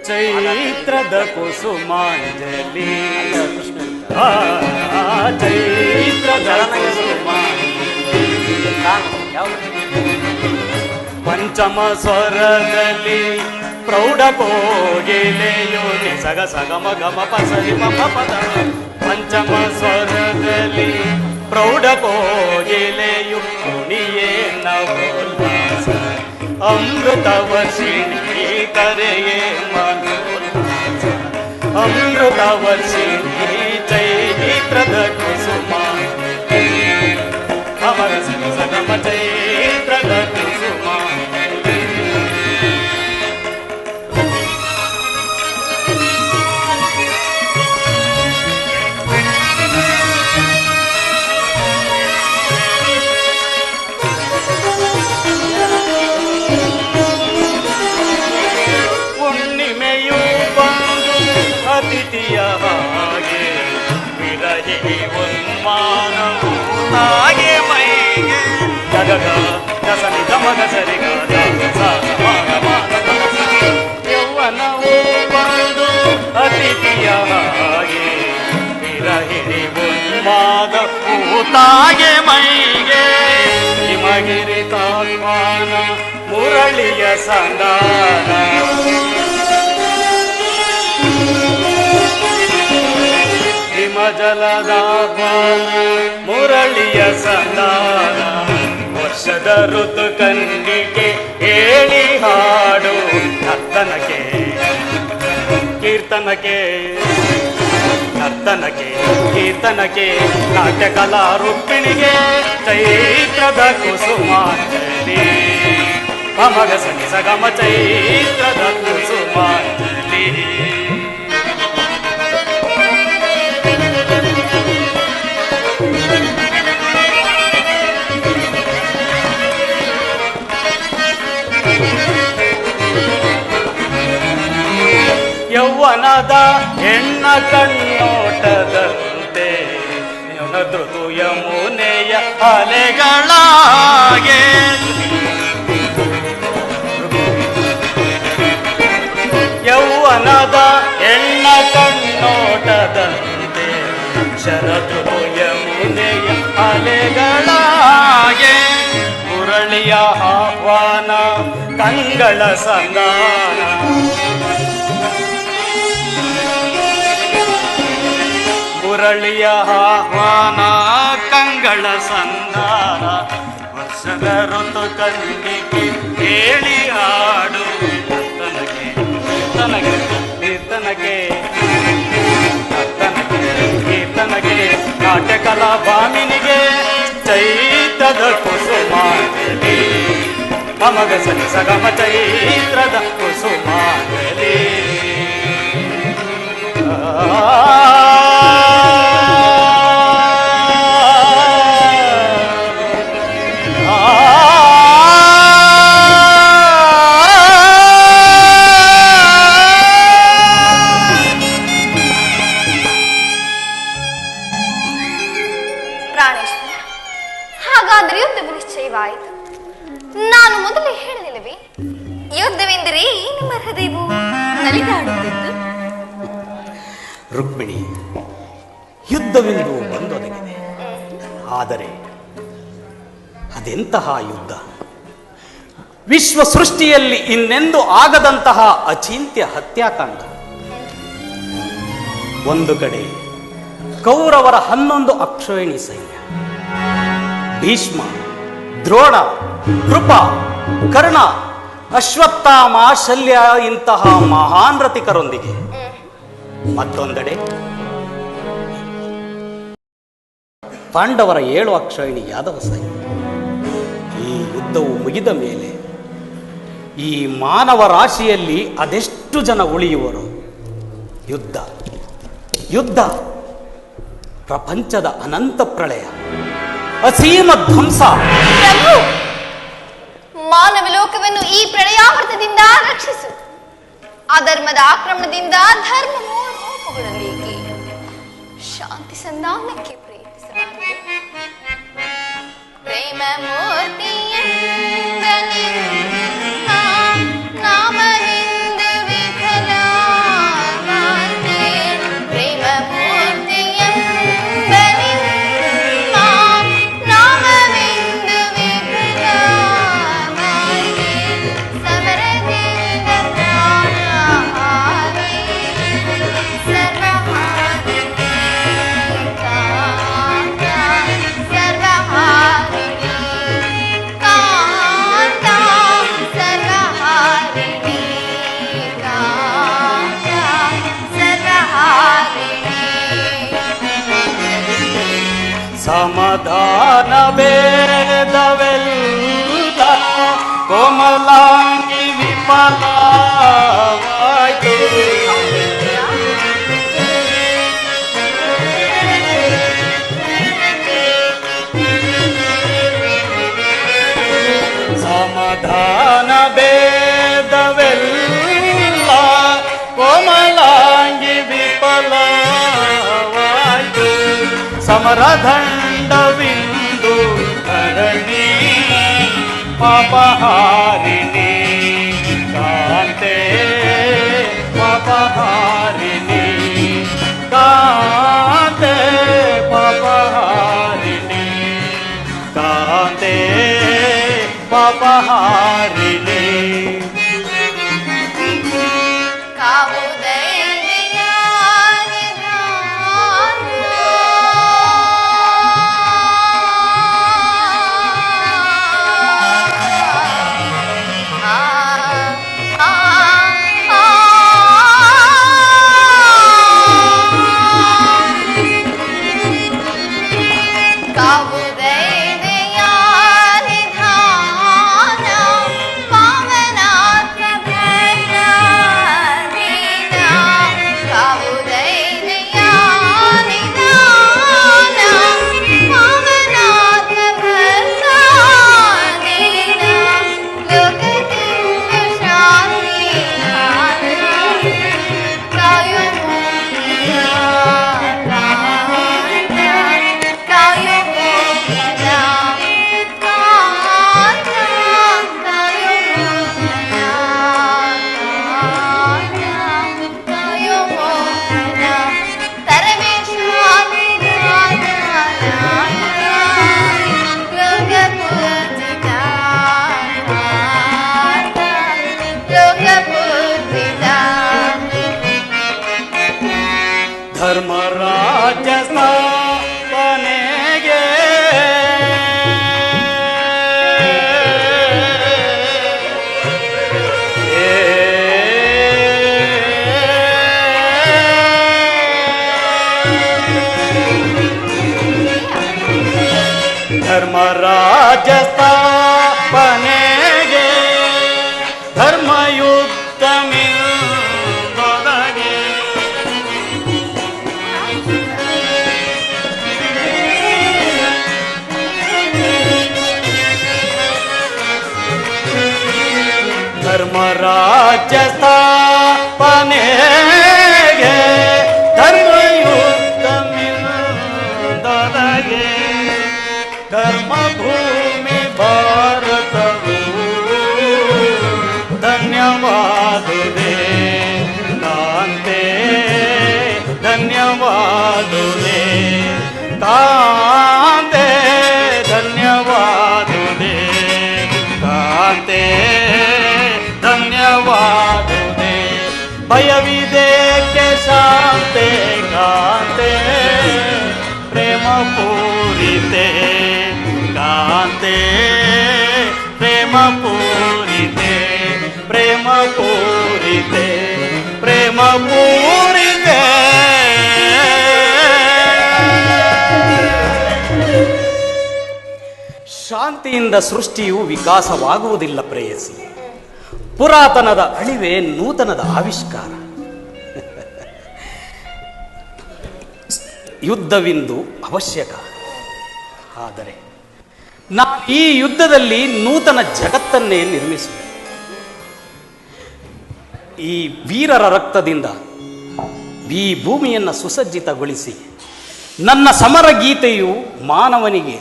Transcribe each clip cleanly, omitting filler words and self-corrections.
ಚೈತ್ರದ ಕುಸುಮಾಂಜಲಿ ಚೈತ್ರದ ಪಂಚಮ ಸ್ವರದಲ್ಲಿ ಪ್ರೌಢ ಕೋಗಿಲೆಯು ನಿಸಗ ಸಗಮ ಗಮ ಪಸರಿ ಮಪ ಪದ ಪಂಚಮ ಸ್ವರದಲ್ಲಿ ಪ್ರೌಢ ಕೋಗಿಲೆಯು ಕುಣಿಯೇ ನವೋಲ್ಲಾಸ ಅಮೃತ ವರ್ಷಿಣಿ ಕರೆಯೇ ಮನೋಲ್ಲಾಸ ಅಮೃತ ವರ್ಷಿಣಿ ಚೈತ್ರದ ಕುಸುಮ ಅಮರ ಸಗಮ ಚೈತ್ರದ ಕುಸುಮ ಅತಿಥಿಯ ಹಾಗೆ ವಿರಹಿ ಉನ್ಮಾನವು ಹಾಗೆ ಮೈಗೆ ಗಗಗ ಗಸನಿ ಗಮಗ ಸರಿಗ ಯೌವನವು ಬಂದು ಅತಿಥಿಯ ಹಾಗೆ ವಿರಹಿ ಉನ್ಮಾದವು ತಾಗೆ ಮೈಗೆ ಹಿಮಗಿರಿ ತಾಳ್ವಾನ ಮುರಳಿಯ ಸಂಧಾನ ಜಲದ ಮುರಳಿಯ ಸಂಧಾನ ವರ್ಷದ ಋತು ಕಣ್ಣಿಗೆ ಹೇಳಿ ಹಾಡು ನರ್ತನಕ್ಕೆ ಕೀರ್ತನಕ್ಕೆ ನರ್ತನಕ್ಕೆ ಕೀರ್ತನಕ್ಕೆ ನಾಟ್ಯ ಕಲಾ ರೂಪಿಣಿಗೆ ಚೈತ್ರದ ಕುಸುಮಾಂಜಲಿ ಮಮಗ ಸನಿ ಸಗಮ ಚೈತ್ರದ ಕುಸುಮಾಂಜಲಿ ಯೌವನದ ಹೆಣ್ಣ ಕಣ್ಣೋಟದಂತೆ ಧೃತು ಯಮುನೆಯ ಅಲೆಗಳಾಗೆ ಯೌವನದ ಹೆಣ್ಣ ಕಣ್ಣೋಟದಂತೆ ಶರಧೃತು ಯಮುನೆಯ ಅಲೆಗಳಾಗೆ ಮುರಳಿಯ ಆಹ್ವಾನ ಕಂಗಳ ಸಂಧಾನ ಮುರಳಿಯ ಆಹ್ವಾನ ಕಂಗಳ ಸಂಧಾನ ವರ್ಷದ ಋತು ಕಣ್ಣಿಗೆ ಹೇಳಿ ಹಾಡು ನರ್ತನಕ್ಕೆ ಕೀರ್ತನಕ್ಕೆ ಕೀರ್ತನಕ್ಕೆ ನರ್ತನಕ್ಕೆ ಕೀರ್ತನಕ್ಕೆ ನಾಟ್ಯ ಕಲಾ ಭಾಮಿನಿಗೆ ಚೈತ್ರದ ಕುಸುಮಾಂಜಲಿ ಮಮಗ ಸನಿ ಸಗಮ ಚೈತ್ರದ ಕುಸುಮಾಂಜಲಿ ಹಾಗಾದರೆ ಯುದ್ಧವು ನಿಶ್ಚಯವಾಯಿತು. ನಾನು ಮೊದಲೇ ಹೇಳಿಲ್ಲವೇ, ಯುದ್ಧವೆಂದರೆ ನಿಮ್ಮ ಹೃದಯವು ನಲಿದಾಡುತ್ತಿದ್ದು. ರುಕ್ಮಿಣಿ, ಯುದ್ಧವೆಂದು ಬಂದೊದಗಿದೆ. ಆದರೆ ಅದೆಂತಹ ಯುದ್ಧ? ವಿಶ್ವ ಸೃಷ್ಟಿಯಲ್ಲಿ ಇನ್ನೆಂದು ಆಗದಂತಹ ಅಚಿಂತ್ಯ ಹತ್ಯಾಕಾಂಡ. ಒಂದು ಕಡೆ ಕೌರವರ 11 ಅಕ್ಷೋಹಿಣಿ ಸೈನ್ಯ, ಭೀಷ್ಮ, ದ್ರೋಣ, ಕೃಪ, ಕರ್ಣ, ಅಶ್ವತ್ಥಾಮ, ಶಲ್ಯ ಇಂತಹ ಮಹಾನ್ ರಥಿಕರೊಂದಿಗೆ, ಮತ್ತೊಂದೆಡೆ ಪಾಂಡವರ 7 ಅಕ್ಷೋಹಿಣಿ ಯಾದವ ಸೈನ್ಯ. ಈ ಯುದ್ಧವು ಮುಗಿದ ಮೇಲೆ ಈ ಮಾನವ ರಾಶಿಯಲ್ಲಿ ಅದೆಷ್ಟು ಜನ ಉಳಿಯುವರು? ಯುದ್ಧ ಯುದ್ಧ, ಪ್ರಪಂಚದ ಅನಂತ ಪ್ರಳಯ, ಅಸೀಮ ಧ್ವಂಸ. ಪ್ರಭು, ಮಾನವ ಲೋಕವನ್ನು ಈ ಪ್ರಳಯಾವರ್ತದಿಂದ ರಕ್ಷಿಸು. ಅಧರ್ಮದ ಆಕ್ರಮಣದಿಂದ ಧರ್ಮವು ರೂಪುಗೊಳ್ಳಲಿಕ್ಕೆ, ಶಾಂತಿ ಸಂಧಾನಕ್ಕೆ ಪ್ರಯತ್ನಿಸಬಾರದು. ಪ್ರೇಮ ಮೂರ್ತಿಯಿಂದ ನಾಮವಿಂದು ವಿಫಲ ಸಮಾಧಾನ ಭೇದವೆಲ್ಲ ಕೋಮಲಾಂಗಿ ವಿಫಲವಾಯ್ತು. ಸಮಾಧಾನ ಭೇದವೆಲ್ಲ ಕೋಮಲಾಂಗಿ ವಿಫಲವಾಯ್ತು. ಸಮರದಂಡವಿಂದು ಹರಣಿ ಪಾಪಹಾರಿಣಿ ಕಾಂತೆ ಪಾಪಹಾರಿಣಿ ಕಾಂತೆ ಪಾಪಹಾರಿಣಿ ಕಾಂತೆ ಪಾಪಹಾರಿಣಿ. ಧರ್ಮರಾಜ ಸ್ಥಾಪನೆಗೆ ಧರ್ಮರಾಜ ಸ್ಥಾಪನೆಗೆ ಧರ್ಮಯುಕ್ತ ಮಿಲ್ದೊದಗೆ ಧರ್ಮರಾಜ ಸ್ಥಾಪನೆಗೆ ಧರ್ಮಯುಕ್ತ ಮಿಲ್ದೊದಗೆ ಧರ್ಮಭೂಮಿ ಭಾರತವು ಧನ್ಯವಾದುದೇ ಕಾಂತೆ ಧನ್ಯವಾದುದೇ ಕಾಂತೆ ಧನ್ಯವಾದುದೇ ಕಾಂತೆ ಧನ್ಯವಾದುದೇ. ಭಯವಿದೇಕೆ ಶಾಂತೆ ಕಾಂತೆ ಪ್ರೇಮ ಪೂರಿತೆ ಕಾಂತೆ ಪ್ರೇಮ ಪೂರಿತೆ ಪ್ರೇಮ ಪೂರಿತೆ ಪ್ರೇಮ ಪೂರಿತೆ. ಶಾಂತಿಯಿಂದ ಸೃಷ್ಟಿಯು ವಿಕಾಸವಾಗುವುದಿಲ್ಲ ಪ್ರೇಯಸಿ. ಪುರಾತನದ ಅಳಿವೆ ನೂತನದ ಆವಿಷ್ಕಾರ. ಯುದ್ಧವಿಂದು ಅವಶ್ಯಕ. ಆದರೆ ನಾವು ಈ ಯುದ್ಧದಲ್ಲಿ ನೂತನ ಜಗತ್ತನ್ನೇ ನಿರ್ಮಿಸುವೆ. ಈ ವೀರರ ರಕ್ತದಿಂದ ಈ ಭೂಮಿಯನ್ನು ಸುಸಜ್ಜಿತಗೊಳಿಸಿ ನನ್ನ ಸಮರ ಗೀತೆಯು ಮಾನವನಿಗೆ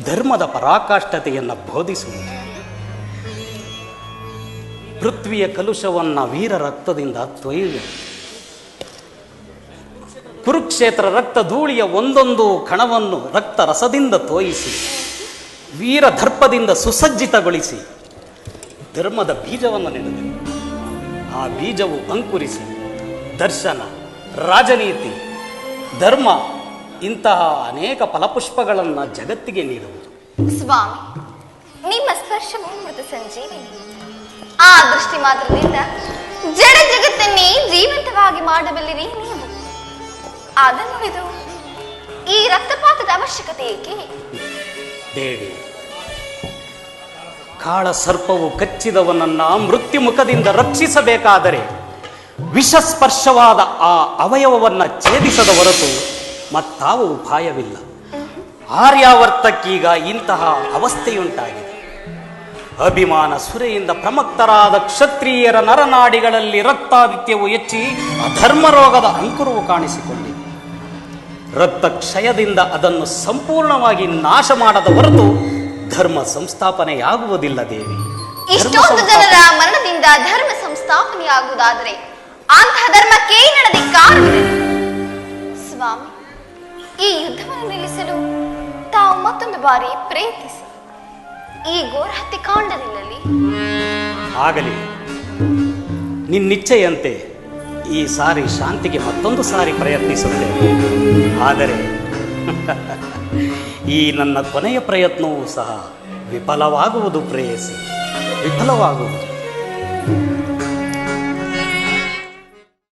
ಧರ್ಮದ ಪರಾಕಾಷ್ಠತೆಯನ್ನು ಬೋಧಿಸುವುದು. ಪೃಥ್ವಿಯ ಕಲುಷವನ್ನು ವೀರ ರಕ್ತದಿಂದ ತೊಯ್ಯುವೆ. ಕುರುಕ್ಷೇತ್ರ ರಕ್ತ ಧೂಳಿಯ ಒಂದೊಂದು ಕಣವನ್ನು ರಕ್ತ ರಸದಿಂದ ತೋಯಿಸಿ ವೀರ ದರ್ಪದಿಂದ ಸುಸಜ್ಜಿತಗೊಳಿಸಿ ಧರ್ಮದ ಬೀಜವನ್ನು ನೆನೆದೆ. ಆ ಬೀಜವು ಅಂಕುರಿಸಿ ದರ್ಶನ, ರಾಜನೀತಿ, ಧರ್ಮ ಇಂತಹ ಅನೇಕ ಫಲಪುಷ್ಪಗಳನ್ನು ಜಗತ್ತಿಗೆ ನೀಡುವುದು. ಸ್ವಾಮಿ, ನಿಮ್ಮ ಸ್ಪರ್ಶವು ಮೃತ ಸಂಜೀವಿನಿ. ಆ ದೃಷ್ಟಿ ಮಾತ್ರದಿಂದ ಜಡ ಜಗತ್ತನ್ನೇ ಜೀವಂತವಾಗಿ ಮಾಡಬಲ್ಲಿರಿ ನೀವು. ಅದನ್ನುಳಿದು ಈ ರಕ್ತಪಾತದ ಅವಶ್ಯಕತೆ ಏಕೆ? ದೇವಿ, ಕಾಳ ಸರ್ಪವು ಕಚ್ಚಿದವನನ್ನ ಮೃತ್ಯು ಮುಖದಿಂದ ರಕ್ಷಿಸಬೇಕಾದರೆ ವಿಷಸ್ಪರ್ಶವಾದ ಆ ಅವಯವವನ್ನು ಛೇದಿಸದ ಹೊರತು ಮತ್ತಾವ ಉಪಾಯವಿಲ್ಲ. ಆರ್ಯಾವರ್ತಕ್ಕೀಗ ಇಂತಹ ಅವಸ್ಥೆಯುಂಟಾಗಿದೆ. ಅಭಿಮಾನ ಸುರೆಯಿಂದ ಪ್ರಮಕ್ತರಾದ ಕ್ಷತ್ರಿಯರ ನರನಾಡಿಗಳಲ್ಲಿ ರಕ್ತಾದಿತ್ಯವು ಹೆಚ್ಚಿ ಅಧರ್ಮ ರೋಗದ ಅಂಕುರವು ಕಾಣಿಸಿಕೊಂಡಿದೆ. ರಕ್ತ ಕ್ಷಯದಿಂದ ಅದನ್ನು ಸಂಪೂರ್ಣವಾಗಿ ನಾಶ ಮಾಡದ ಹೊರತು ಧರ್ಮ ಸಂಸ್ಥಾಪನೆಯಾಗುವುದಿಲ್ಲ ದೇವಿ. ಇಷ್ಟೊಂದು ಜನರ ಮರಣದಿಂದ ಧರ್ಮ ಸಂಸ್ಥಾಪನೆಯಾಗುವುದಾದರೆ ಅಂತಹ ಧರ್ಮಕ್ಕೆ ನಡೆದ ಕಾರಣವಿದೆ. ಸ್ವಾಮಿ, ಈ ಯುದ್ಧವನ್ನು ನಿಲ್ಲಿಸಲು ತಾವು ಮತ್ತೊಂದು ಬಾರಿ ಪ್ರಯತ್ನಿಸಿ. ಈ ಘೋರ ಹತ್ಯೆ ಕಾಂಡದಿಲ್ಲಲಿ. ಆಗಲಿ, ನಿನ್ನಿಚ್ಛೆಯಂತೆ ಈ ಸಾರಿ ಶಾಂತಿಗೆ ಮತ್ತೊಂದು ಸಾರಿ ಪ್ರಯತ್ನಿಸುತ್ತೇನೆ. ಆದರೆ ಈ ನನ್ನ ಕೊನೆಯ ಪ್ರಯತ್ನವೂ ಸಹ ವಿಫಲವಾಗುವುದು ಪ್ರೇಯಸಿ, ವಿಫಲವಾಗುವುದು.